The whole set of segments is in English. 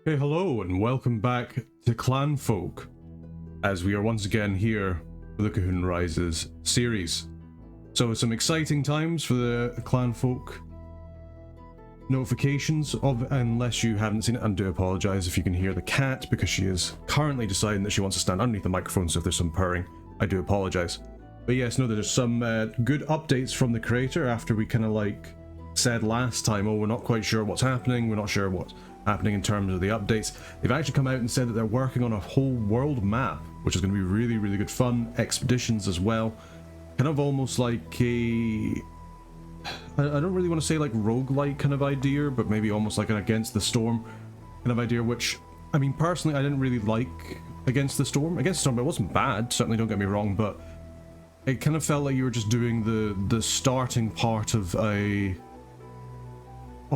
Hey, hello, and welcome back to Clanfolk, as we are once again here for the Colquhoun Rises series. So, some exciting times for the Clanfolk notifications unless you haven't seen it, and do apologise if you can hear the cat, because she is currently deciding that she wants to stand underneath the microphone, so if there's some purring, I do apologise. But yes, no, there's some good updates from the creator after we kind of like said last time, oh, we're not quite sure what's happening, we're not sure what's happening in terms of the updates. They've actually come out and said that they're working on a whole world map, which is going to be really, really good fun. Expeditions as well. Kind of almost like a... I don't really want to say like roguelike kind of idea, but maybe almost like an Against the Storm kind of idea, which, I mean, personally, I didn't really like Against the Storm. Against the Storm, it wasn't bad, certainly don't get me wrong, but it kind of felt like you were just doing the starting part of a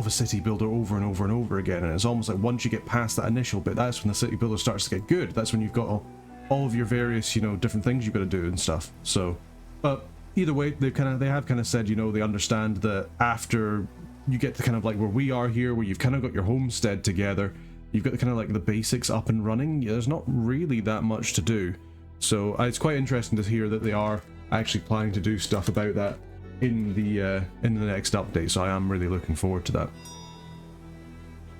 city builder over and over and over again, and it's almost like once you get past that initial bit, that's when the city builder starts to get good. That's when you've got all of your various, you know, different things you've got to do and stuff. So, but either way, they have kind of said, you know, they understand that after you get to kind of like where we are here, where you've kind of got your homestead together, you've got the kind of like the basics up and running, there's not really that much to do. So it's quite interesting to hear that they are actually planning to do stuff about that in the next update, so I am really looking forward to that.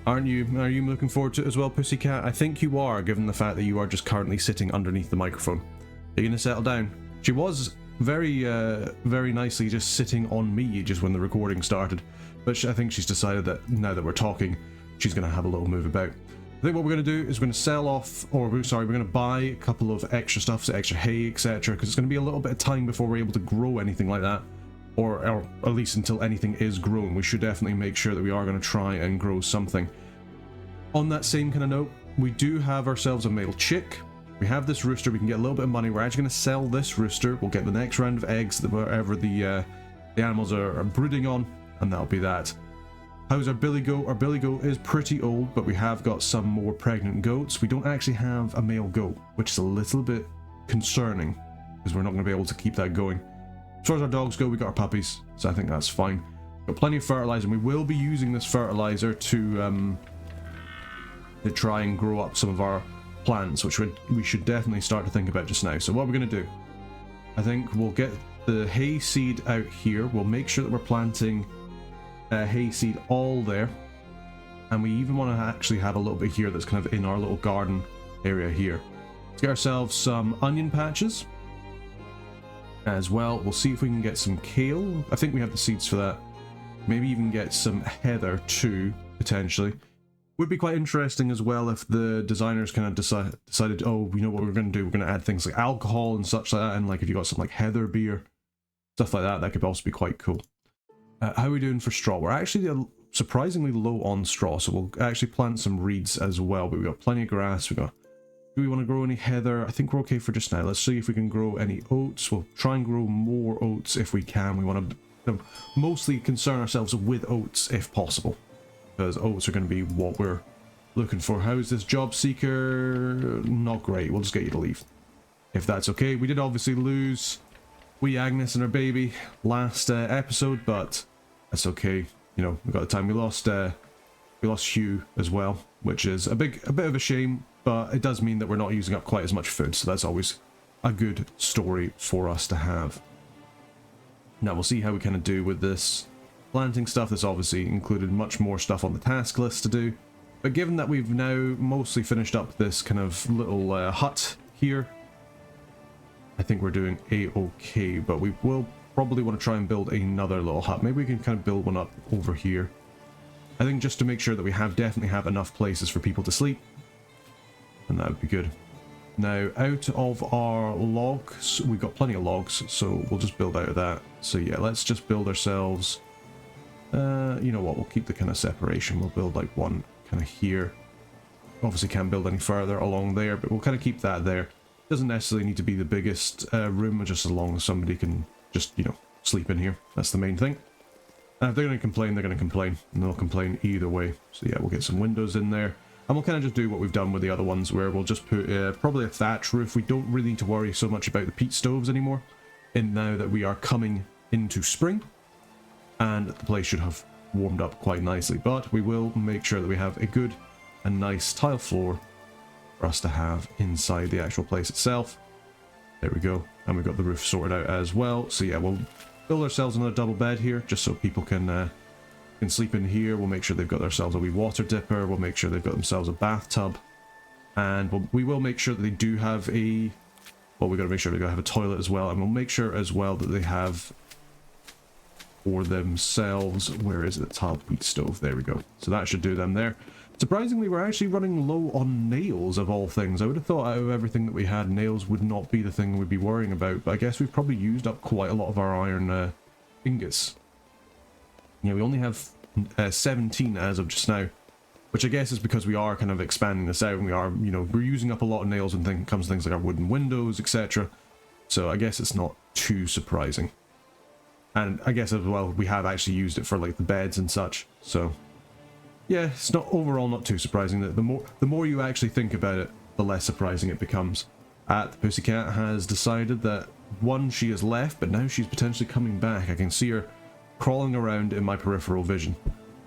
Aren't you? Are you looking forward to it as well, Pussycat? I think you are, given the fact that you are just currently sitting underneath the microphone. Are you going to settle down? She was very nicely just sitting on me just when the recording started, but I think she's decided that now that we're talking, she's going to have a little move about. I think what we're going to do is we're going to sell off, or sorry, we're going to buy a couple of extra stuff, so extra hay, etc., because it's going to be a little bit of time before we're able to grow anything like that. Or at least until anything is grown. We should definitely make sure that we are going to try and grow something. On that same kind of note, we do have ourselves a male chick. We have this rooster, we can get a little bit of money. We're actually going to sell this rooster. We'll get the next round of eggs that wherever the animals are brooding on, and that'll be that. How's our billy goat? Our billy goat is pretty old, but we have got some more pregnant goats. We don't actually have a male goat, which is a little bit concerning, because we're not going to be able to keep that going. As far as our dogs go, we got our puppies, so I think that's fine. Got plenty of fertilizer, and we will be using this fertilizer to try and grow up some of our plants, which we should definitely start to think about just now. So what we're going to do, I think we'll get the hay seed out here. We'll make sure that we're planting hay seed all there, and we even want to actually have a little bit here that's kind of in our little garden area here. Let's get ourselves some onion patches as well. We'll see if we can get some kale. I think we have the seeds for that. Maybe even get some heather too, potentially. Would be quite interesting as well if the designers kind of decided, oh, you know what we're going to do? We're going to add things like alcohol and such like that, and like if you got some like heather beer, stuff like that, that could also be quite cool. How are we doing for straw? We're actually surprisingly low on straw, so we'll actually plant some reeds as well, but we've got plenty of grass. Do we want to grow any heather? I think we're okay for just now. Let's see if we can grow any oats. We'll try and grow more oats if we can. We want to mostly concern ourselves with oats if possible, because oats are going to be what we're looking for. How is this job seeker? Not great. We'll just get you to leave, if that's okay. We did obviously lose wee Agnes and her baby last episode, but that's okay. You know, we got the time. We lost Hugh as well, which is a bit of a shame. But it does mean that we're not using up quite as much food, so that's always a good story for us to have. Now we'll see how we kind of do with this planting stuff. This obviously included much more stuff on the task list to do. But given that we've now mostly finished up this kind of little hut here, I think we're doing a-okay, but we will probably want to try and build another little hut. Maybe we can kind of build one up over here. I think just to make sure that we definitely have enough places for people to sleep. And that would be good. Now, out of our logs, we've got plenty of logs, so we'll just build out of that. So yeah, let's just build ourselves, you know what, we'll keep the kind of separation. We'll build like one kind of here. Obviously can't build any further along there, but we'll kind of keep that there. Doesn't necessarily need to be the biggest room, just as long as somebody can just, you know, sleep in here. That's the main thing. And if they're going to complain, they're going to complain, and they'll complain either way. So yeah, we'll get some windows in there. And we'll kind of just do what we've done with the other ones, where we'll just put probably a thatch roof. We don't really need to worry so much about the peat stoves anymore, now that we are coming into spring, and the place should have warmed up quite nicely. But we will make sure that we have a good a nice tile floor for us to have inside the actual place itself. There we go. And we've got the roof sorted out as well. So yeah, we'll build ourselves another double bed here, just so people can sleep in here. We'll make sure they've got themselves a wee water dipper. We'll make sure they've got themselves a bathtub. And we will make sure that they do have a... Well, we've got to make sure they have a toilet as well. And we'll make sure as well that they have for themselves... Where is it? Tiled peat stove. There we go. So that should do them there. Surprisingly, we're actually running low on nails, of all things. I would have thought out of everything that we had, nails would not be the thing we'd be worrying about. But I guess we've probably used up quite a lot of our iron ingots. Yeah, we only have 17 as of just now. Which I guess is because we are kind of expanding this out, and we are, you know, we're using up a lot of nails when it comes to things like our wooden windows, etc. So I guess it's not too surprising. And I guess as well, we have actually used it for like the beds and such. So yeah, it's not overall not too surprising. That the more you actually think about it, the less surprising it becomes. The pussycat has decided that one, she has left, but now she's potentially coming back. I can see her crawling around in my peripheral vision,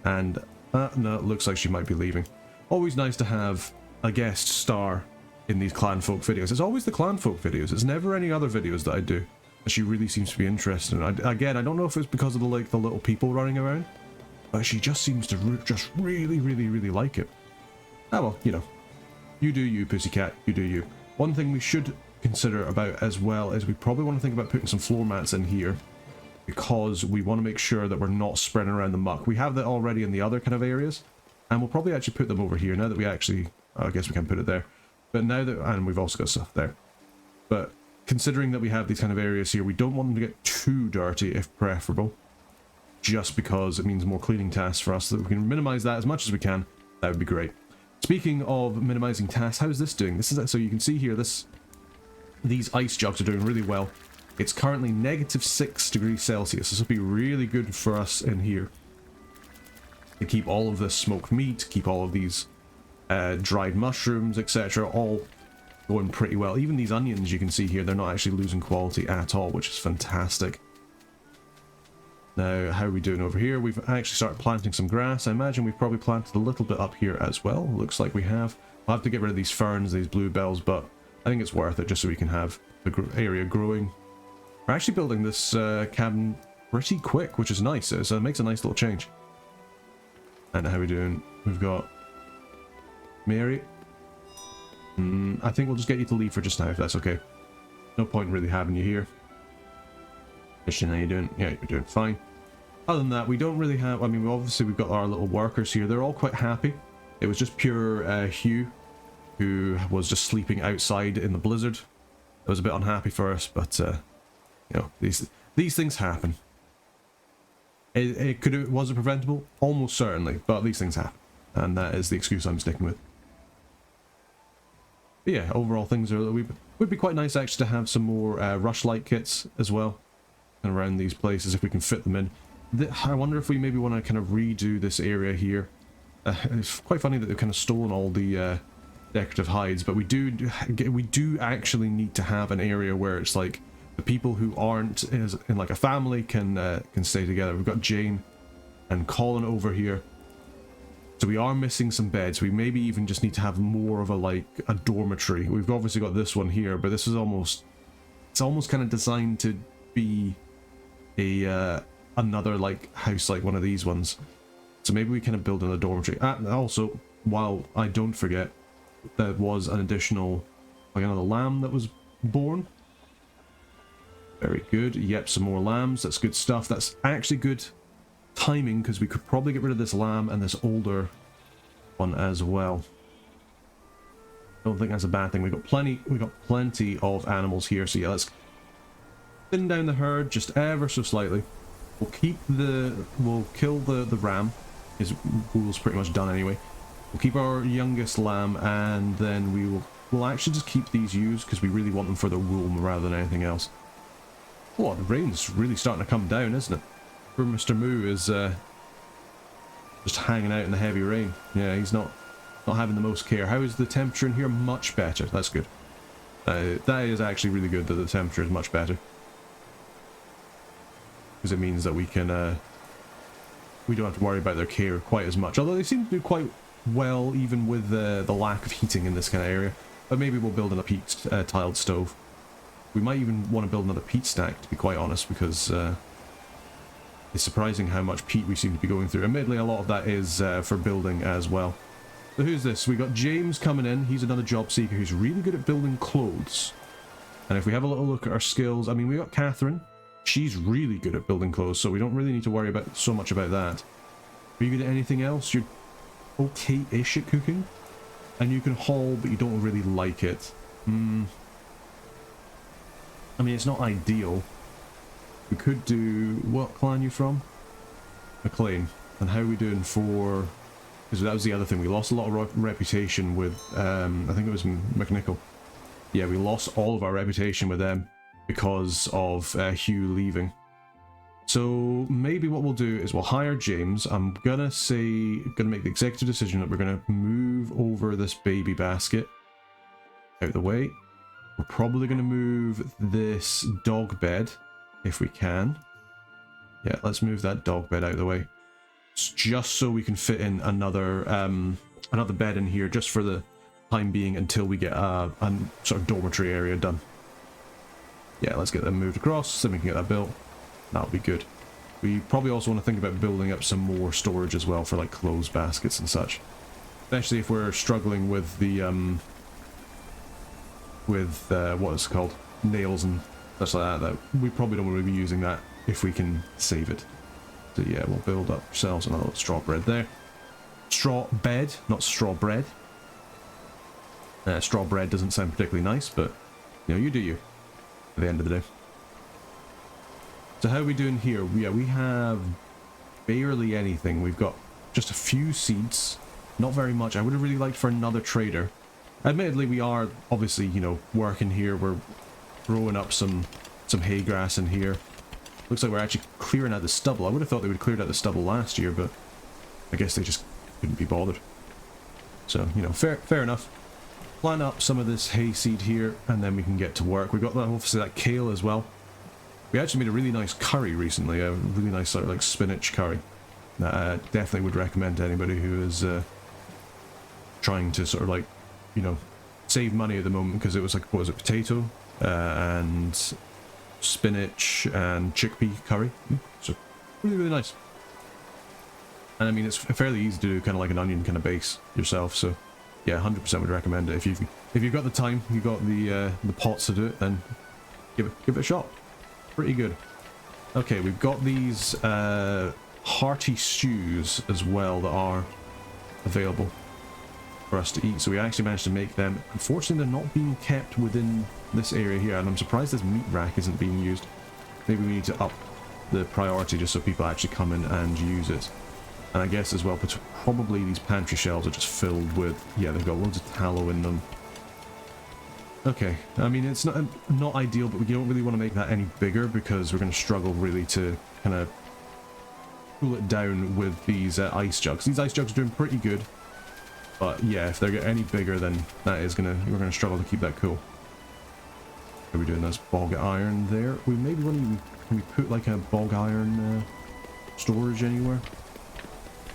and no, it looks like she might be leaving. Always nice to have a guest star in these Clanfolk videos. It's always the Clanfolk videos. It's never any other videos that I do that she really seems to be interested in. Again, I don't know if it's because of the little people running around, but she just seems to just really like it. Ah well, you know, you do you, pussycat. You do you. One thing we should consider about as well is we probably want to think about putting some floor mats in here, because we want to make sure that we're not spreading around the muck. We have that already in the other kind of areas, and we'll probably actually put them over here now that we actually... I guess we can put it there. But now that... And we've also got stuff there. But considering that we have these kind of areas here, we don't want them to get too dirty, if preferable. Just because it means more cleaning tasks for us, so that we can minimize that as much as we can. That would be great. Speaking of minimizing tasks, how is this doing? This is... So you can see here, these ice jugs are doing really well. It's currently -6 degrees Celsius. This will be really good for us in here to keep all of this smoked meat, keep all of these dried mushrooms, etc. all going pretty well. Even these onions you can see here, they're not actually losing quality at all, which is fantastic. Now, how are we doing over here? We've actually started planting some grass. I imagine we've probably planted a little bit up here as well. Looks like we have. I'll have to get rid of these ferns, these bluebells, but I think it's worth it just so we can have the area growing. We're actually building this cabin pretty quick, which is nice. So it makes a nice little change. And how are we doing? We've got Mary. I think we'll just get you to leave for just now, if that's okay. No point in really having you here. Christian, how you doing? Yeah, you're doing fine. Other than that, we don't really have... I mean, obviously we've got our little workers here. They're all quite happy. It was just pure Hugh, who was just sleeping outside in the blizzard. It was a bit unhappy for us, but... you know, these things happen. Was it preventable? Almost certainly, but these things happen, and that is the excuse I'm sticking with. But yeah, overall things would be quite nice actually to have some more rushlight kits as well, and around these places if we can fit them in. I wonder if we maybe want to kind of redo this area here. It's quite funny that they've kind of stolen all the decorative hides, but we do actually need to have an area where it's like the people who aren't in like a family can stay together. We've got Jane and Colin over here. So we are missing some beds. We maybe even just need to have more of a dormitory. We've obviously got this one here, but this is it's almost kind of designed to be another like house like one of these ones. So maybe we kind of build another dormitory. And also, while I don't forget, there was an additional, like another lamb that was born. Very good. Yep, some more lambs. That's good stuff. That's actually good timing, because we could probably get rid of this lamb and this older one as well. Don't think that's a bad thing. We've got plenty of animals here. So yeah, let's thin down the herd just ever so slightly. We'll kill the ram. His wool's pretty much done anyway. We'll keep our youngest lamb, and then we'll actually just keep these ewes because we really want them for their wool rather than anything else. Oh, the rain's really starting to come down, isn't it? Poor Mr. Moo is just hanging out in the heavy rain. Yeah, he's not having the most care. How is the temperature in here? Much better. That's good. That is actually really good that the temperature is much better, because it means that we can we don't have to worry about their care quite as much. Although they seem to do quite well, even with the lack of heating in this kind of area. But maybe we'll build in a peat tiled stove. We might even want to build another peat stack, to be quite honest, because it's surprising how much peat we seem to be going through. Admittedly, a lot of that is for building as well. So who's this? We got James coming in. He's another job seeker who's really good at building clothes. And if we have a little look at our skills, I mean, we got Catherine. She's really good at building clothes, so we don't really need to worry about so much about that. Are you good at anything else? You're okay-ish at cooking, and you can haul, but you don't really like it. I mean, it's not ideal. We could do... What clan you from? McLean. And how are we doing for... Because that was the other thing. We lost a lot of reputation with... I think it was McNichol. Yeah, we lost all of our reputation with them because of Hugh leaving. So maybe what we'll do is we'll hire James. I'm gonna make the executive decision that we're gonna move over this baby basket out the way. We're probably gonna move this dog bed if we can. Yeah, let's move that dog bed out of the way. It's just so we can fit in another bed in here just for the time being until we get a sort of dormitory area done. Yeah, let's get them moved across, then we can get that built. That'll be good. We probably also want to think about building up some more storage as well for like clothes baskets and such. Especially if we're struggling with the what is it called? Nails and such like that we probably don't want to be using that if we can save it. So yeah, we'll build up ourselves another straw bread there. Straw bed, not straw bread. Straw bread doesn't sound particularly nice, but you know, you do you at the end of the day. So how are we doing here? Yeah, we have barely anything. We've got just a few seeds, not very much. I would have really liked for another trader. Admittedly, we are obviously, you know, working here. We're growing up some hay grass in here. Looks like we're actually clearing out the stubble. I would have thought they would have cleared out the stubble last year, but I guess they just couldn't be bothered. So, you know, fair enough. Plant up some of this hay seed here, and then we can get to work. We've got that, obviously that kale as well. We actually made a really nice curry recently, a really nice sort of like spinach curry. That I definitely would recommend to anybody who is trying to sort of like, you know, save money at the moment, because it was like, what was it, potato and spinach and chickpea curry. So really, really nice. And I mean, it's fairly easy to do, kind of like an onion kind of base yourself. So yeah, 100% would recommend it. If you've got the time, you've got the pots to do it, then give it a shot. Pretty good. Okay, we've got these hearty stews as well that are available for us to eat. So we actually managed to make them. Unfortunately, they're not being kept within this area here, and I'm surprised this meat rack isn't being used. Maybe we need to up the priority just so people actually come in and use it. And I guess as well, but probably these pantry shelves are just filled with, yeah, they've got loads of tallow in them. Okay, I mean, it's not ideal, but we don't really want to make that any bigger because we're going to struggle really to kind of cool it down with these ice jugs. These ice jugs are doing pretty good, but yeah, if they get any bigger, then we're going to struggle to keep that cool. Are we doing this bog iron there? We maybe can we put like a bog iron storage anywhere?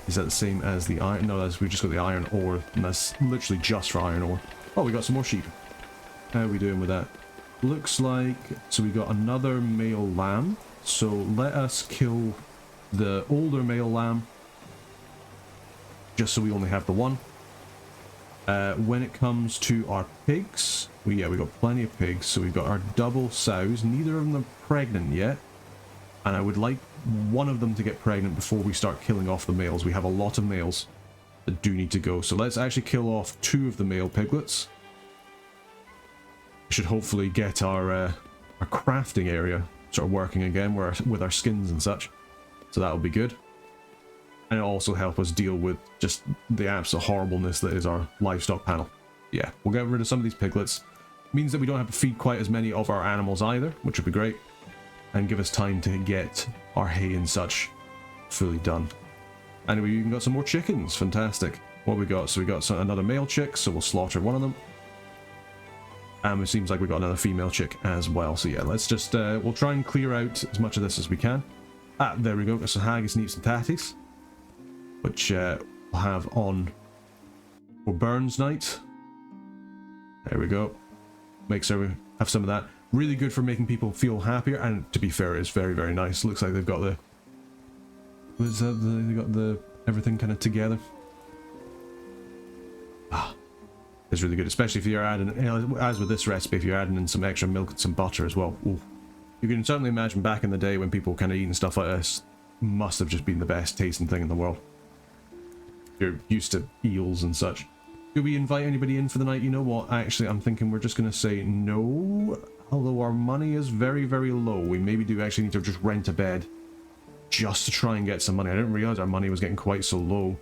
Is that the same as the iron? No, we've just got the iron ore, and that's literally just for iron ore. Oh, we got some more sheep. How are we doing with that? Looks like... So we got another male lamb. So let us kill the older male lamb, just so we only have the one. When it comes to our pigs, we got plenty of pigs. So we've got our double sows. Neither of them are pregnant yet. And I would like one of them to get pregnant before we start killing off the males. We have a lot of males that do need to go. So let's actually kill off 2 of the male piglets. We should hopefully get our crafting area sort of working again with our skins and such. So that'll be good. And it'll also help us deal with just the absolute horribleness that is our livestock panel. Yeah, we'll get rid of some of these piglets. Means that we don't have to feed quite as many of our animals either, which would be great. And give us time to get our hay and such fully done. Anyway, we even got some more chickens. Fantastic. What we got? So we got another male chick, so we'll slaughter one of them. And it seems like we got another female chick as well. So yeah, let's just, we'll try and clear out as much of this as we can. There we go. Got some haggis, neeps and tatties, which we'll have on or Burns Night. There we go. Makes her have some of that. Really good for making people feel happier, and to be fair, it's very, very nice. Looks like they've got the... What's that? They got the... everything kind of together. Ah, it's really good, especially if you're adding, you know, as with this recipe, if you're adding in some extra milk and some butter as well. Ooh. You can certainly imagine back in the day when people were kind of eating stuff like this, must have just been the best tasting thing in the world. You're used to eels and such. Do we invite anybody in for the night? You know what? Actually, I'm thinking we're just going to say no. Although our money is very, very low. We maybe do actually need to just rent a bed just to try and get some money. I didn't realize our money was getting quite so low.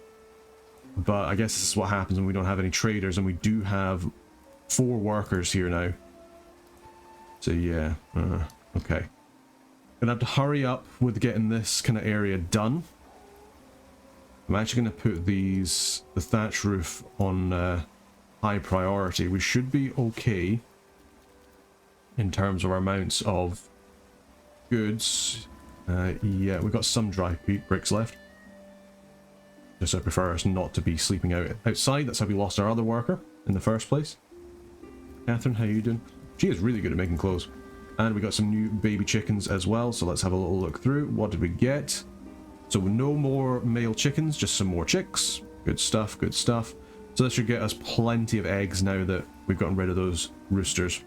But I guess this is what happens when we don't have any traders, and we do have 4 workers here now. So yeah, okay. Gonna have to hurry up with getting this kind of area done. I'm actually going to put the thatch roof on high priority. We should be okay in terms of our amounts of goods. Yeah, we've got some dry bricks left. Just I prefer us not to be sleeping outside. That's how we lost our other worker in the first place. Catherine, how you doing? She is really good at making clothes. And we got some new baby chickens as well, so let's have a little look through. What did we get? So no more male chickens, just some more chicks. Good stuff, good stuff. So this should get us plenty of eggs now that we've gotten rid of those roosters.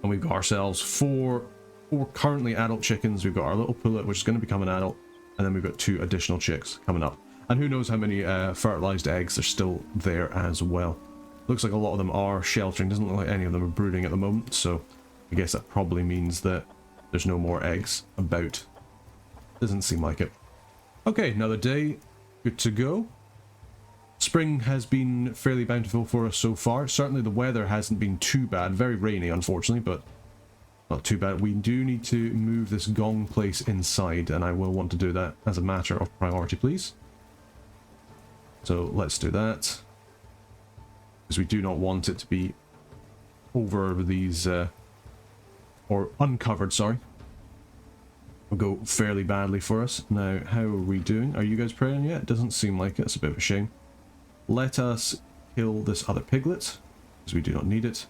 And we've got ourselves four currently adult chickens. We've got our little pullet, which is going to become an adult. And then we've got 2 additional chicks coming up. And who knows how many fertilized eggs are still there as well. Looks like a lot of them are sheltering. Doesn't look like any of them are brooding at the moment. So I guess that probably means that there's no more eggs about. Doesn't seem like it. Okay, another day. Good to go. Spring has been fairly bountiful for us so far. Certainly the weather hasn't been too bad. Very rainy, unfortunately, but not too bad. We do need to move this gong place inside, and I will want to do that as a matter of priority, please. So let's do that. Because we do not want it to be over these... or uncovered, sorry. Will go fairly badly for us. Now, how are we doing? Are you guys praying yet? It doesn't seem like it. It's a bit of a shame. Let us kill this other piglet, because we do not need it.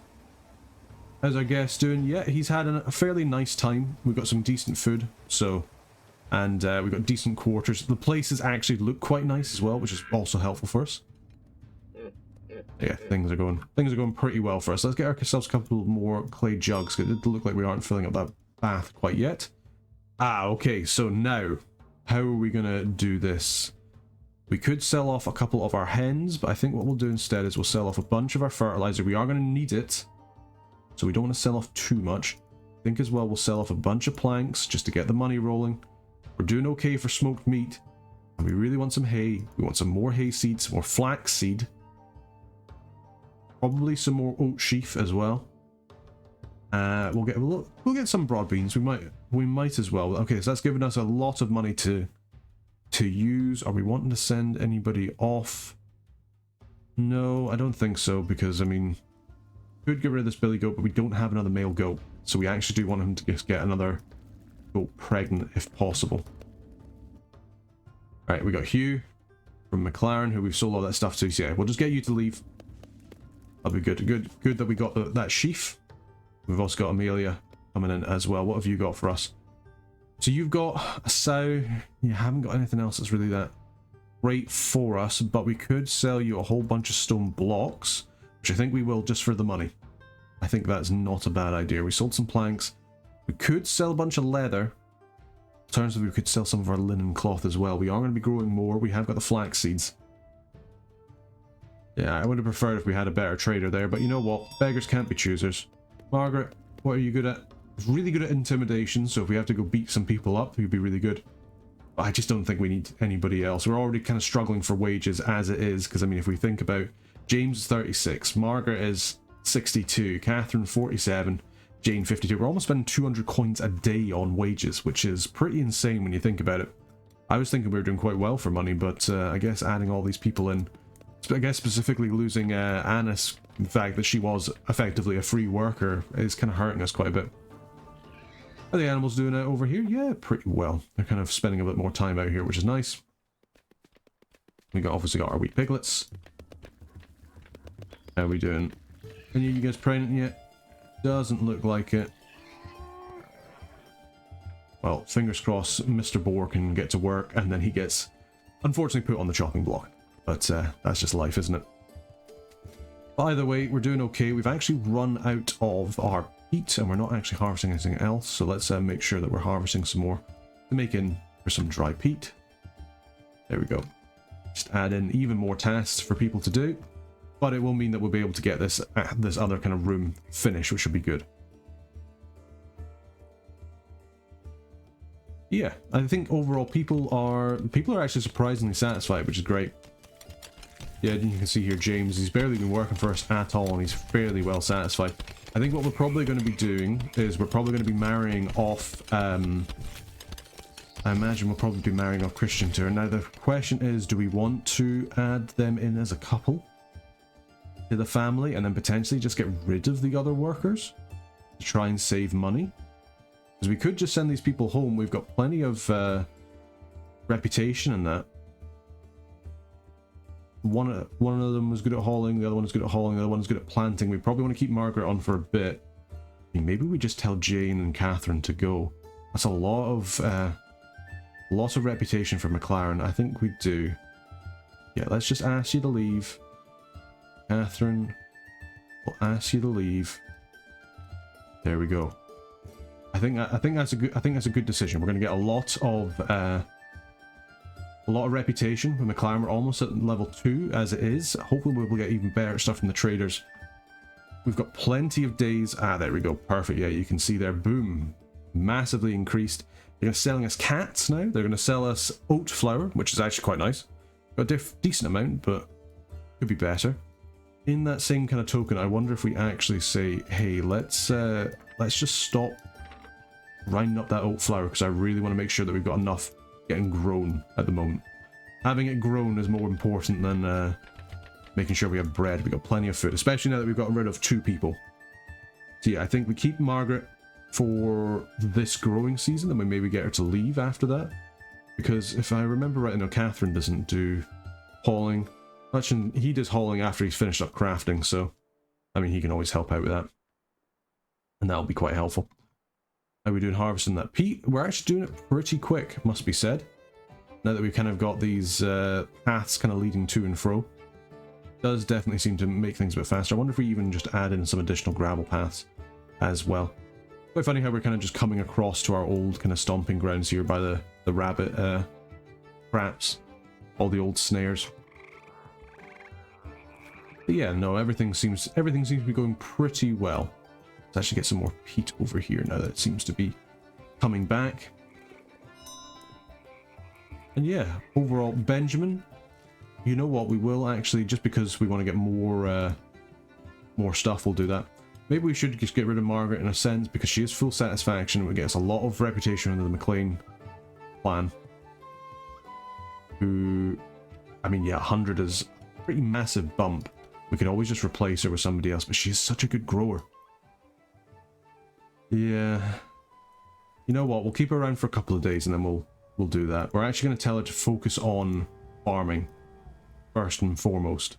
How's our guest doing? Yeah, he's had a fairly nice time. We've got some decent food, so... And we've got decent quarters. The places actually look quite nice as well, which is also helpful for us. Yeah, things are going pretty well for us. Let's get ourselves a couple more clay jugs, because it did look like we aren't filling up that bath quite yet. Ah, okay, so now, how are we going to do this? We could sell off a couple of our hens, but I think what we'll do instead is we'll sell off a bunch of our fertilizer. We are going to need it, so we don't want to sell off too much. I think as well we'll sell off a bunch of planks just to get the money rolling. We're doing okay for smoked meat, and we really want some hay. We want some more hay seeds, more flax seed. Probably some more oat sheaf as well. We'll get some broad beans. We might as well. Okay, so that's given us a lot of money to use. Are we wanting to send anybody off? No, I don't think so, because I mean, we could get rid of this billy goat, but we don't have another male goat, so we actually do want him to just get another goat pregnant if possible. All right, we got Hugh from McLaren, who we've sold all that stuff to. So yeah, we'll just get you to leave. That'll be good. Good that we got that sheaf. We've also got Amelia coming in as well. What have you got for us? So you've got a sow. You haven't got anything else that's really that great for us, but we could sell you a whole bunch of stone blocks, which I think we will just for the money. I think that's not a bad idea. We sold some planks. We could sell a bunch of leather. Alternatively, we could sell some of our linen cloth as well. We are going to be growing more. We have got the flax seeds. Yeah, I would have preferred if we had a better trader there, but you know what? Beggars can't be choosers. Margaret, what are you good at? Really good at intimidation, so if we have to go beat some people up, we'd be really good. But I just don't think we need anybody else. We're already kind of struggling for wages as it is, because I mean, if we think about James is 36, Margaret is 62, Catherine 47, Jane 52. We're almost spending 200 coins a day on wages, which is pretty insane when you think about it. I was thinking we were doing quite well for money, but I guess adding all these people in, I guess specifically losing Anna's, the fact that she was effectively a free worker, is kind of hurting us quite a bit. Are the animals doing it over here? Yeah, pretty well. They're kind of spending a bit more time out here, which is nice. We obviously got our wee piglets. How are we doing? Any of you guys pregnant yet? Doesn't look like it. Well, fingers crossed Mr. Boar can get to work, and then he gets, unfortunately, put on the chopping block. But that's just life, isn't it? By the way, we're doing okay. We've actually run out of our peat, and we're not actually harvesting anything else. So let's make sure that we're harvesting some more to make in for some dry peat. There we go. Just add in even more tasks for people to do. But it will mean that we'll be able to get this other kind of room finished, which should be good. Yeah, I think overall people are actually surprisingly satisfied, which is great. Yeah, you can see here James, he's barely been working for us at all, and he's fairly well satisfied. I think what we're probably going to be doing is we're probably going to be marrying off, I imagine we'll probably be marrying off Christian to her. Now the question is, do we want to add them in as a couple to the family and then potentially just get rid of the other workers to try and save money? Because we could just send these people home. We've got plenty of reputation in that. One of them was good at hauling, the other one is good at hauling, the other one is good at planting. We probably want to keep Margaret on for a bit. I mean, maybe we just tell Jane and Catherine to go. That's a lot of reputation for McLaren. I think we do. Yeah, let's just ask you to leave. Catherine, we'll ask you to leave. There we go. I think that's a good decision. We're going to get a lot of reputation with McLaren. We're almost at level 2 as it is. Hopefully we'll get even better stuff from the traders. We've got plenty of days. Ah, there we go. Perfect. Yeah, you can see there. Boom. Massively increased. They're going to selling us cats now. They're going to sell us oat flour, which is actually quite nice. Got a decent amount, but could be better. In that same kind of token, I wonder if we actually say, hey, let's just stop grinding up that oat flour, because I really want to make sure that we've got enough getting grown at the moment. Having it grown is more important than making sure we have bread. We've got plenty of food, especially now that we've gotten rid of 2 people. So yeah, I think we keep Margaret for this growing season, and we maybe get her to leave after that. Because if I remember right, no, Catherine doesn't do hauling. Actually, he does hauling after he's finished up crafting, so I mean, he can always help out with that. And that'll be quite helpful. How are we doing harvesting that peat? We're actually doing it pretty quick, must be said. Now that we've kind of got these paths kind of leading to and fro. Does definitely seem to make things a bit faster. I wonder if we even just add in some additional gravel paths as well. Quite funny how we're kind of just coming across to our old kind of stomping grounds here by the rabbit traps. All the old snares. But yeah, no, everything seems to be going pretty well. Let's actually get some more peat over here now that it seems to be coming back. And yeah, overall, Benjamin, you know what, we will actually, just because we want to get more stuff, we'll do that. Maybe we should just get rid of Margaret in a sense, because she is full satisfaction. It would get us a lot of reputation under the McLean clan. Who, I mean, yeah, 100 is a pretty massive bump. We could always just replace her with somebody else, but she is such a good grower. Yeah. You know what? We'll keep her around for a couple of days and then we'll do that. We're actually going to tell her to focus on farming first and foremost.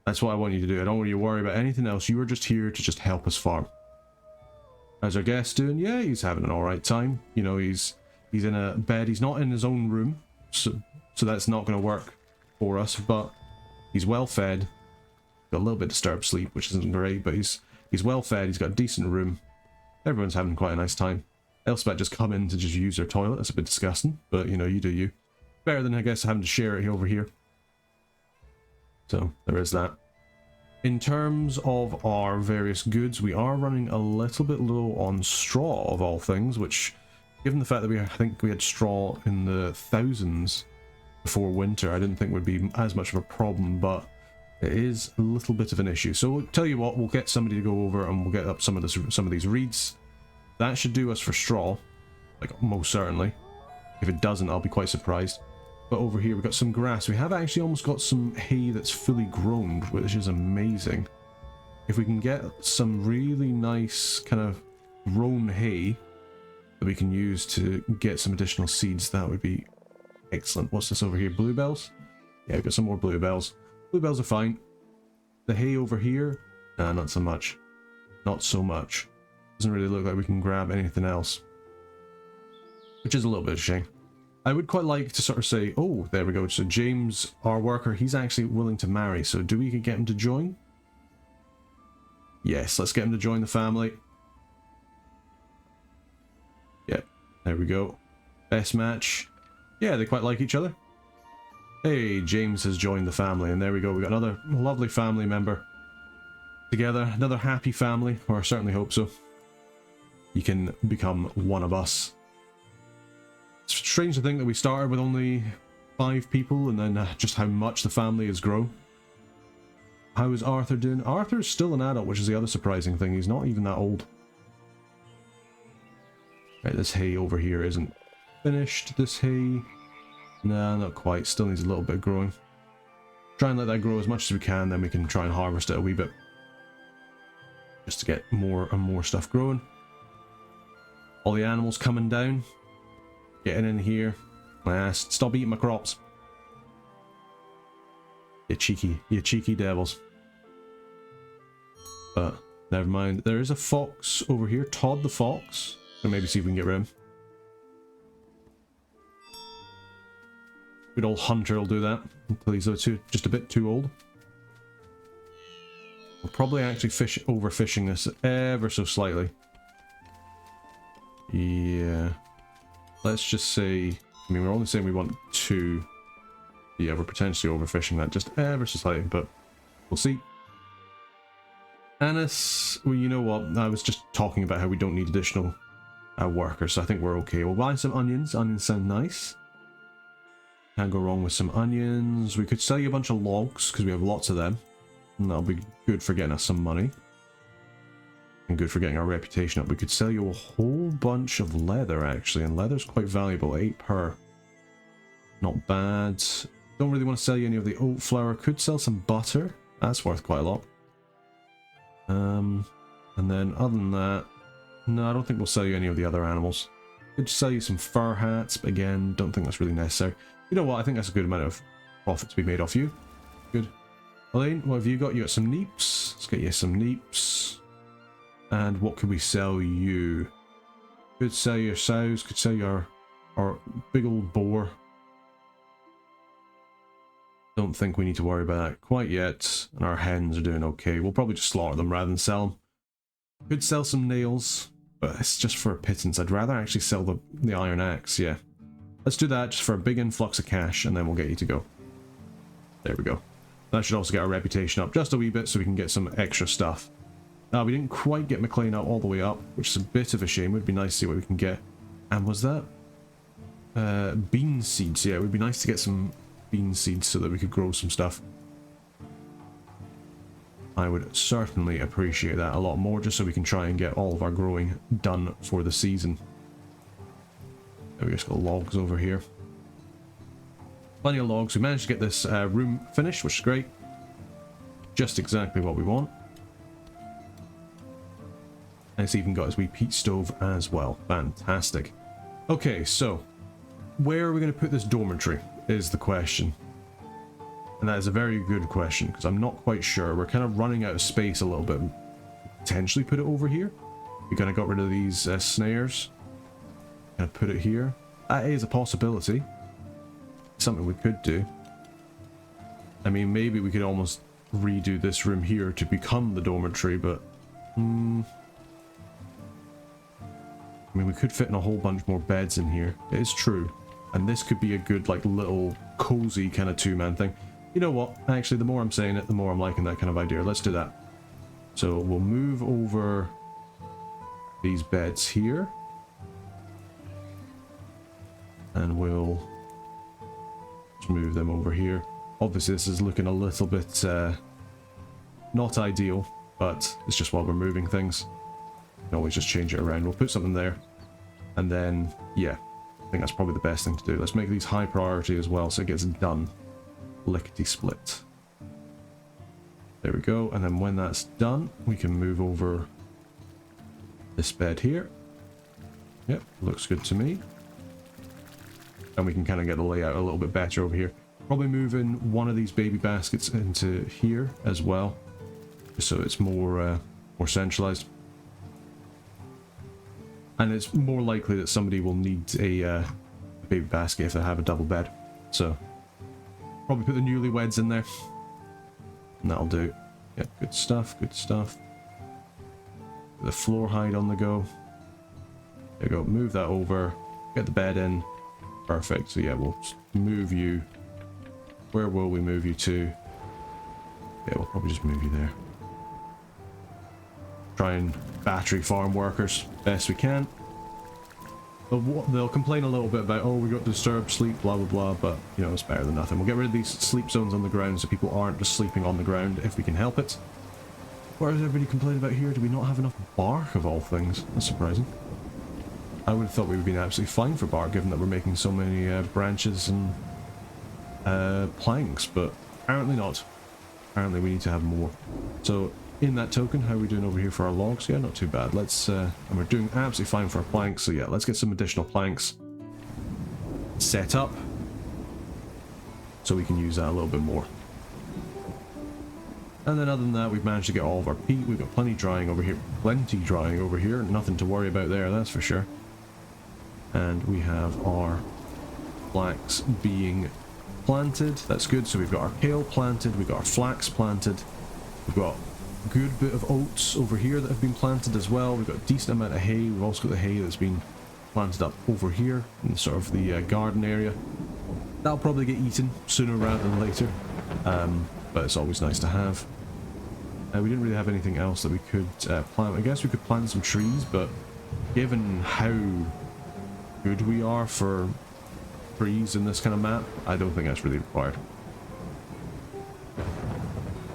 That's what I want you to do. I don't want you to worry about anything else. You are just here to just help us farm. How's our guest doing? Yeah, he's having an alright time. You know, he's in a bed. He's not in his own room, so that's not going to work for us, but he's well fed. Got a little bit disturbed sleep, which isn't great, but he's well fed, he's got a decent room. Everyone's having quite a nice time. Elspeth just come in to just use their toilet. That's a bit disgusting, but you know, you do you. Better than, I guess, having to share it over here. So, there is that. In terms of our various goods, we are running a little bit low on straw, of all things, which, given the fact that I think we had straw in the thousands before winter, I didn't think would be as much of a problem, but it is a little bit of an issue. So we'll tell you what, we'll get somebody to go over and we'll get up some of these reeds. That should do us for straw, like most certainly. If it doesn't, I'll be quite surprised. But over here we've got some grass. We have actually almost got some hay that's fully grown, which is amazing. If we can get some really nice kind of grown hay that we can use to get some additional seeds, that would be excellent. What's this over here? Bluebells? Yeah, we've got some more bluebells. Bluebells are fine. the hay over here? Nah, not so much. Not so much. Doesn't really look like we can grab anything else. Which is a little bit of a shame. I would quite like to sort of say, oh, there we go. So James, our worker, he's actually willing to marry. So do we get him to join? Yes, let's get him to join the family. Yep, there we go. Best match. Yeah, they quite like each other. Hey, James has joined the family, and there we go. We got another lovely family member together. Another happy family, or I certainly hope so. You can become one of us. It's strange to think that we started with only 5 people, and then just how much the family has grown. How is Arthur doing? Arthur's still an adult, which is the other surprising thing. He's not even that old. Right, this hay over here isn't finished. This hay... Nah, not quite. Still needs a little bit of growing. Try and let that grow as much as we can, then we can try and harvest it a wee bit. Just to get more and more stuff growing. All the animals coming down. Getting in here. Stop eating my crops. You cheeky devils. But never mind. There is a fox over here. Todd the fox. So maybe see if we can get rid of him. Good old Hunter will do that until he's just a bit too old. We're probably actually overfishing this ever so slightly. Yeah. Let's just say... I mean, we're only saying we want 2. Yeah, we're potentially overfishing that just ever so slightly, but we'll see. Anise, well, you know what? I was just talking about how we don't need additional workers, so I think we're okay. We'll buy some onions. Onions sound nice. Can't go wrong with some onions. We could sell you a bunch of logs, because we have lots of them. And that'll be good for getting us some money. And good for getting our reputation up. We could sell you a whole bunch of leather, actually. And leather's quite valuable. 8 per. Not bad. Don't really want to sell you any of the oat flour. Could sell some butter. That's worth quite a lot. And then other than that... No, I don't think we'll sell you any of the other animals. Could sell you some fur hats, but again, don't think that's really necessary. You know what? I think that's a good amount of profit to be made off you. Good. Elaine, what have you got? You got some neeps. Let's get you some neeps. And what could we sell you? Could sell your sows. Could sell your our big old boar. Don't think we need to worry about that quite yet. And our hens are doing okay. We'll probably just slaughter them rather than sell them. Could sell some nails, but it's just for a pittance. I'd rather actually sell the iron axe, yeah. Let's do that just for a big influx of cash, and then we'll get you to go. There we go. That should also get our reputation up just a wee bit so we can get some extra stuff. We didn't quite get McLean out all the way up, which is a bit of a shame. It would be nice to see what we can get. And was that? Bean seeds. Yeah, it would be nice to get some bean seeds so that we could grow some stuff. I would certainly appreciate that a lot more, just so we can try and get all of our growing done for the season. We just got logs over here. Plenty of logs. We managed to get this room finished, which is great. Just exactly what we want. And it's even got its wee peat stove as well. Fantastic. Okay, so where are we going to put this dormitory is the question. And that is a very good question, because I'm not quite sure. We're kind of running out of space a little bit. Potentially put it over here. We kind of got rid of these snares. Kind of put it here. That is a possibility. Something we could do. I mean, maybe we could almost redo this room here to become the dormitory, but... I mean, we could fit in a whole bunch more beds in here. It is true. And this could be a good, like, little cozy kind of two-man thing. You know what? Actually, the more I'm saying it, the more I'm liking that kind of idea. Let's do that. So we'll move over these beds here. And we'll just move them over here. Obviously, this is looking a little bit not ideal, but it's just while we're moving things. You can always just change it around. We'll put something there. And then, yeah, I think that's probably the best thing to do. Let's make these high priority as well so it gets done. Lickety split. There we go. And then when that's done, we can move over this bed here. Yep, looks good to me. And we can kind of get the layout a little bit better over here. Probably moving one of these baby baskets into here as well. so it's more centralized. And it's more likely that somebody will need a baby basket if they have a double bed. So probably put the newlyweds in there. And that'll do. Yeah, good stuff, good stuff. The floor hide on the go. There you go, move that over. Get the bed in. Perfect. So yeah, we'll move you. Where will we move you to? Yeah, we'll probably just move you there. Try and battery farm workers best we can. They'll complain a little bit about, oh, we got disturbed sleep, blah blah blah, but you know, it's better than nothing. We'll get rid of these sleep zones on the ground so people aren't just sleeping on the ground if we can help it. What is everybody complaining about here? Do we not have enough bark of all things? That's surprising. I would have thought we would have been absolutely fine for bark given that we're making so many branches and planks, but apparently not. Apparently we need to have more. So in that token, how are we doing over here for our logs? Yeah, not too bad. Let's and we're doing absolutely fine for our planks, so yeah, let's get some additional planks set up so we can use that a little bit more. And then other than that, we've managed to get all of our peat. We've got plenty drying over here, nothing to worry about there, that's for sure. And we have our flax being planted, that's good. So we've got our kale planted, we've got our flax planted, we've got a good bit of oats over here that have been planted as well. We've got a decent amount of hay. We've also got the hay that's been planted up over here in sort of the garden area. That'll probably get eaten sooner rather than later, but it's always nice to have. We didn't really have anything else that we could plant. I guess we could plant some trees, but given how good we are for trees in this kind of map, I don't think that's really required.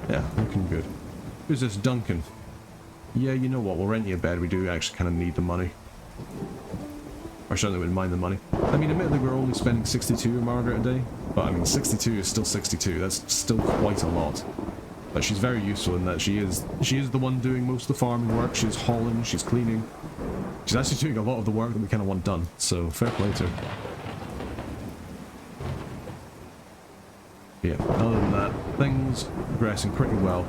Yeah, looking good. Who's this? Duncan. Yeah, you know what, we'll rent you a bed. We do actually kind of need the money. Or certainly wouldn't mind the money. I mean, admittedly we're only spending 62 in Margaret a day, but I mean 62 is still 62. That's still quite a lot. But she's very useful in that she is the one doing most of the farming work. She's hauling, she's cleaning. She's actually doing a lot of the work that we kind of want done, so fair play to her. Yeah, other than that, things progressing pretty well.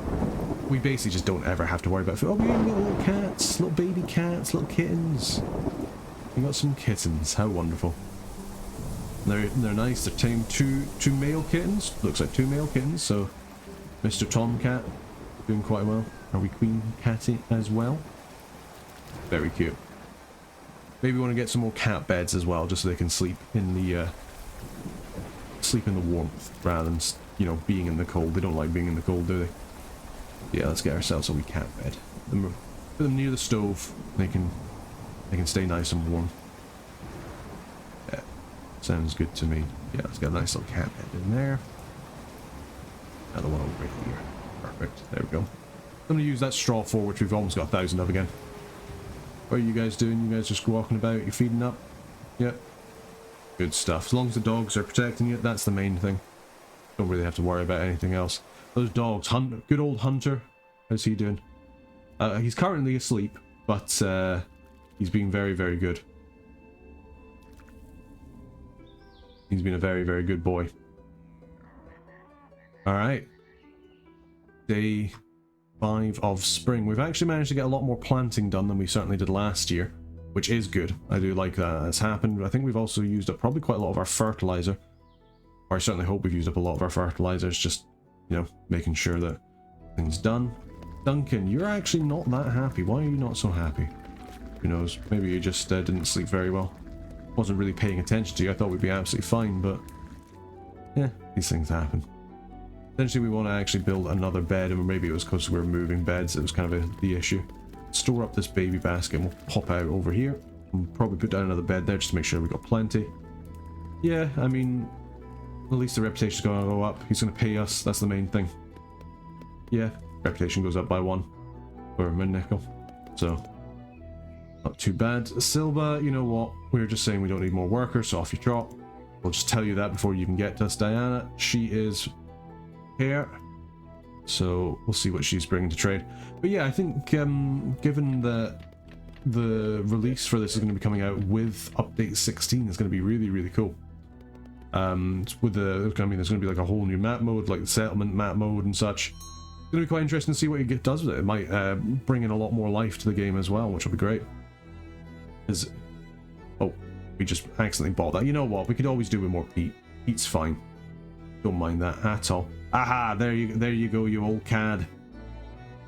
We basically just don't ever have to worry about food. Oh, we got little cats, little baby cats, little kittens. We got some kittens, how wonderful. They're nice, they're tame. Two male kittens, looks like 2 male kittens, so Mr. Tomcat doing quite well. Are we Queen Catty as well? Very cute. Maybe we want to get some more cat beds as well, just so they can sleep in the warmth rather than, you know, being in the cold. They don't like being in the cold, do they? Yeah, let's get ourselves a wee cat bed. Put them near the stove. They can stay nice and warm. Yeah, sounds good to me. Yeah, let's get a nice little cat bed in there. Another one over here. Perfect. There we go. I'm going to use that straw for which we've almost got 1,000 of again. What are you guys doing? You guys just walking about? You feeding up? Yep. Good stuff. As long as the dogs are protecting you, that's the main thing. Don't really have to worry about anything else. Those dogs. Good old Hunter. How's he doing? He's currently asleep, but he's being very, very good. He's been a very, very good boy. Alright. Day 5 of spring. We've actually managed to get a lot more planting done than we certainly did last year, which is good. I do like that. It's happened. I think we've also used up probably quite a lot of our fertilizer. Or I certainly hope we've used up a lot of our fertilizers, just, you know, making sure that things done. Duncan, you're actually not that happy. Why are you not so happy? Who knows? Maybe you just didn't sleep very well. Wasn't really paying attention to you. I thought we'd be absolutely fine, but yeah, these things happen. Essentially, we want to actually build another bed, and maybe it was because we were moving beds. It was kind of the issue. Store up this baby basket, and we'll pop out over here. And probably put down another bed there just to make sure we got plenty. Yeah, I mean, at least the reputation's going to go up. He's going to pay us. That's the main thing. Yeah, reputation goes up by 1 for a nickel. So, not too bad. Silva, you know what? We were just saying we don't need more workers, so off you trot. We'll just tell you that before you even get to us. Diana, she is here, so we'll see what she's bringing to trade. But yeah, I think given that the release for this is going to be coming out with update 16, it's going to be really, really cool. With the, I mean, there's going to be like a whole new map mode, like the settlement map mode and such. going to be quite interesting to see what he does with it. It might bring in a lot more life to the game as well, which will be great. Oh, we just accidentally bought that. You know what? We could always do with more peat. Peat's fine. Don't mind that at all. Aha! There you go, you old cad.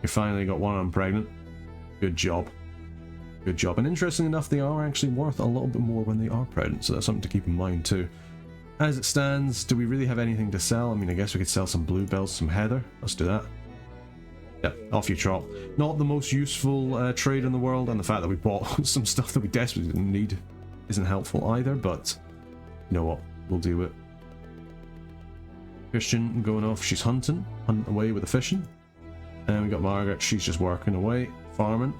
You finally got one of them pregnant. Good job. Good job. And interesting enough, they are actually worth a little bit more when they are pregnant, so that's something to keep in mind too. As it stands, do we really have anything to sell? I mean, I guess we could sell some bluebells, some heather. Let's do that. Yeah, off you trot. Not the most useful trade in the world, and the fact that we bought some stuff that we desperately didn't need isn't helpful either, but you know what? We'll deal with it. Christian going off, she's hunting away with the fishing. And we got Margaret, she's just working away, farming.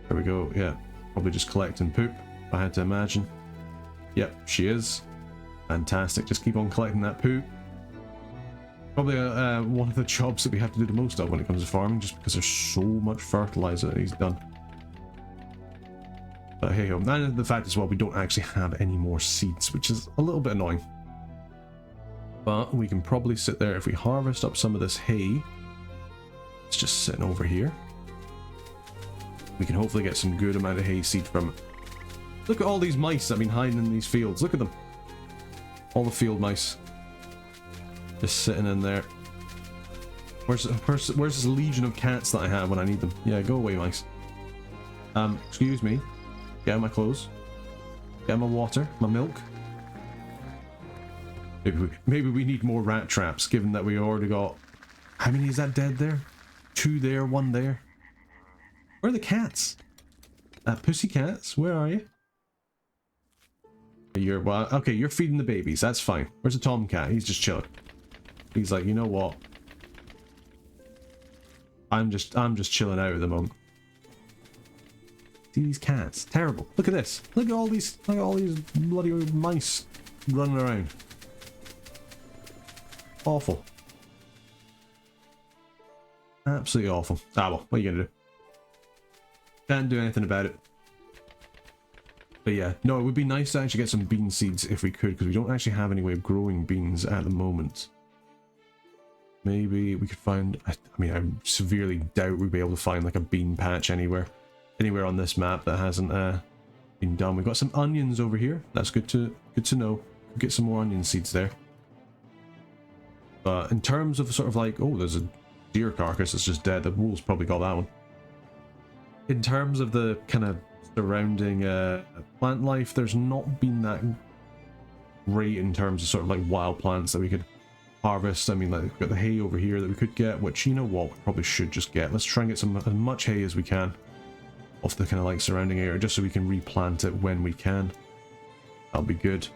There we go, yeah. Probably just collecting poop, if I had to imagine. Yep, she is. Fantastic, just keep on collecting that poop. Probably one of the jobs that we have to do the most of when it comes to farming, just because there's so much fertilizer that he's done. But hey ho, and the fact as well, we don't actually have any more seeds, which is a little bit annoying. But we can probably sit there if we harvest up some of this hay. It's just sitting over here. We can hopefully get some good amount of hay seed from it. Look at all these mice that have been hiding in these fields. Look at them. All the field mice. Just sitting in there. Where's this legion of cats that I have when I need them? Yeah, go away, mice. Excuse me. Get out my clothes. Get out my water, my milk. Maybe we need more rat traps, given that we already got... How many is that dead there? 2 there, 1 there. Where are the cats? Pussy cats, where are you? Well, okay, you're feeding the babies, that's fine. Where's the tomcat? He's just chilling. He's like, you know what? I'm just chilling out at the moment. These cats, terrible. Look at this. Look at all these bloody mice running around. Awful. Absolutely awful. Ah well, what are you gonna do? Can't do anything about it. But yeah, no, it would be nice to actually get some bean seeds if we could, because we don't actually have any way of growing beans at the moment. Maybe we could find... I mean, I severely doubt we'd be able to find like a bean patch anywhere on this map that hasn't been done. We've got some onions over here. That's good to know. Get some more onion seeds there. But in terms of sort of like... Oh, there's a deer carcass that's just dead. The wolves probably got that one. In terms of the kind of surrounding plant life, there's not been that great in terms of sort of like wild plants that we could harvest. I mean, like, we've got the hay over here that we could get, which, you know what, we probably should just get. Let's try and get as much hay as we can off the kind of like surrounding area, just so we can replant it when we can. That'll be good.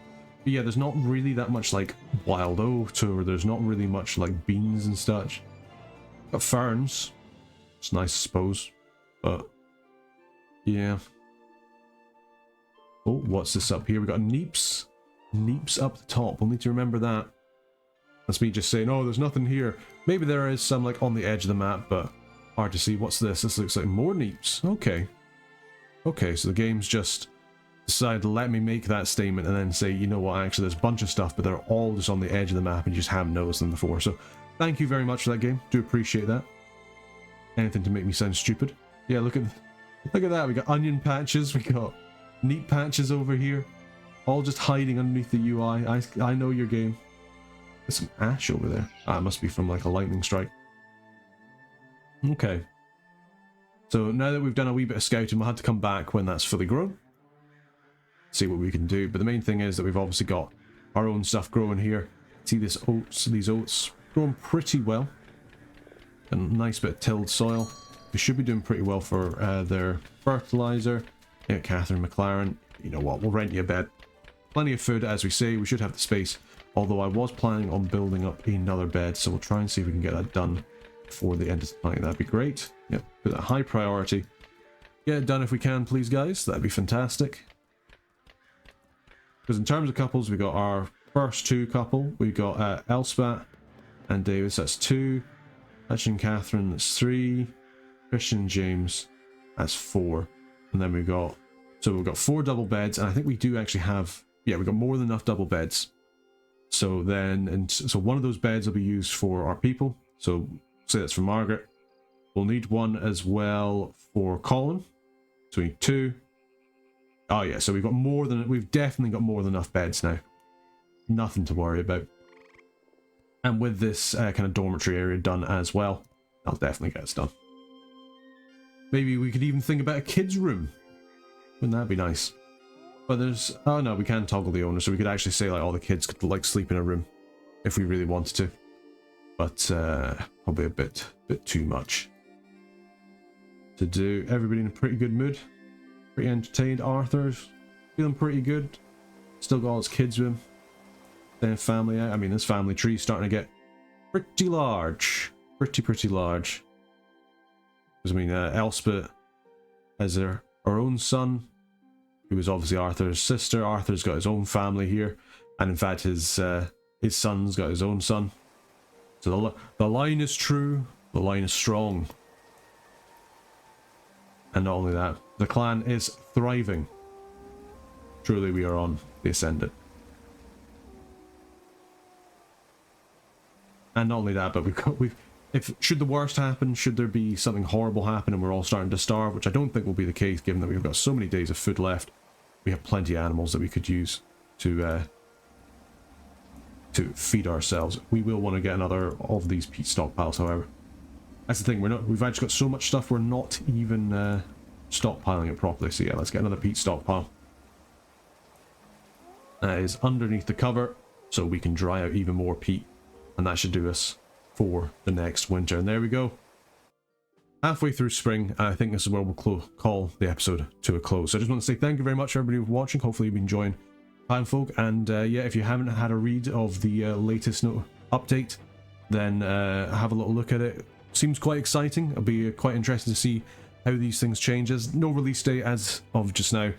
But yeah, there's not really that much like wild oat, or there's not really much like beans and such. Got ferns. It's nice, I suppose, but yeah. Oh, what's this up here? We got neeps. Neeps up the top. We'll need to remember that. That's me just saying, oh, there's nothing here. Maybe there is some like on the edge of the map, but hard to see. What's this? This looks like more neeps. Okay. Okay, so the game's just decided to let me make that statement and then say, you know what, actually there's a bunch of stuff, but they're all just on the edge of the map and you just haven't noticed them before. So thank you very much for that game. Do appreciate that. Anything to make me sound stupid. Yeah, look at that. We got onion patches. We got neat patches over here. All just hiding underneath the UI. I know your game. There's some ash over there. Ah, it must be from like a lightning strike. Okay. So now that we've done a wee bit of scouting, we'll have to come back when that's fully grown. See what we can do. But the main thing is that we've obviously got our own stuff growing here. See these oats growing pretty well. A nice bit of tilled soil. We should be doing pretty well for their fertilizer. Yeah, Catherine McLaren. You know what, we'll rent you a bed. Plenty of food, as we say. We should have the space. Although I was planning on building up another bed, so we'll try and see if we can get that done before the end of the night. That'd be great. Yep, put that high priority. Get it done if we can, please, guys. That'd be fantastic. Because in terms of couples, we got our first 2 couple. We got Elspeth and Davis. That's 2. Hutch and Catherine. That's 3. Christian and James. That's 4. And then we've got 4 double beds, and I think we do actually have, yeah, we've got more than enough double beds. So then, so one of those beds will be used for our people. So Say that's for Margaret. We'll need one as well for Colin. So we need 2. Oh yeah, so we've definitely got more than enough beds now. Nothing to worry about. And with this kind of dormitory area done as well, that'll definitely get us done. Maybe we could even think about a kid's room. Wouldn't that be nice? But there's... Oh no, we can toggle the owner, so we could actually say like all the kids could like sleep in a room if we really wanted to. But probably a bit too much to do. Everybody in a pretty good mood. Pretty entertained. Arthur's feeling pretty good. Still got all his kids with him. Then family out. I mean, this family tree's starting to get pretty large. Pretty large. Because I mean, Elspeth has her own son, who is obviously Arthur's sister. Arthur's got his own family here, and in fact, his son's got his own son. So the line is true. The line is strong. And not only that, the clan is thriving. Truly, we are on the ascendant. And not only that, but if should the worst happen, should there be something horrible happen and we're all starting to starve, which I don't think will be the case given that we've got so many days of food left, we have plenty of animals that we could use to feed ourselves. We will want to get another of these peat stockpiles, however. That's the thing, we've actually got so much stuff we're not even stockpiling it properly. So yeah, let's get another peat stockpile. That is underneath the cover, so we can dry out even more peat, and that should do us for the next winter. And there we go. Halfway through spring, I think this is where we'll call the episode to a close. So I just want to say thank you very much everybody for watching. Hopefully you've been enjoying Clanfolk, and yeah, if you haven't had a read of the latest update, then have a little look at it. Seems quite exciting. It'll be quite interesting to see how these things change. There's no release date as of just now,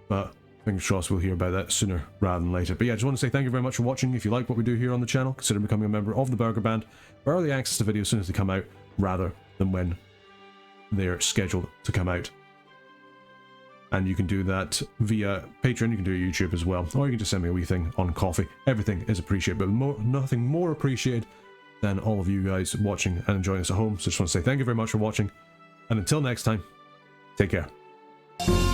but fingers crossed we'll hear about that sooner rather than later. But yeah, I just want to say thank you very much for watching. If you like what we do here on the channel, consider becoming a member of the Burger Band for early access to videos as soon as they come out, rather than when they're scheduled to come out. And you can do that via Patreon, you can do it YouTube as well, or you can just send me a wee thing on coffee. Everything is appreciated, but nothing more appreciated than all of you guys watching and enjoying this at home. So just want to say thank you very much for watching, and until next time, take care.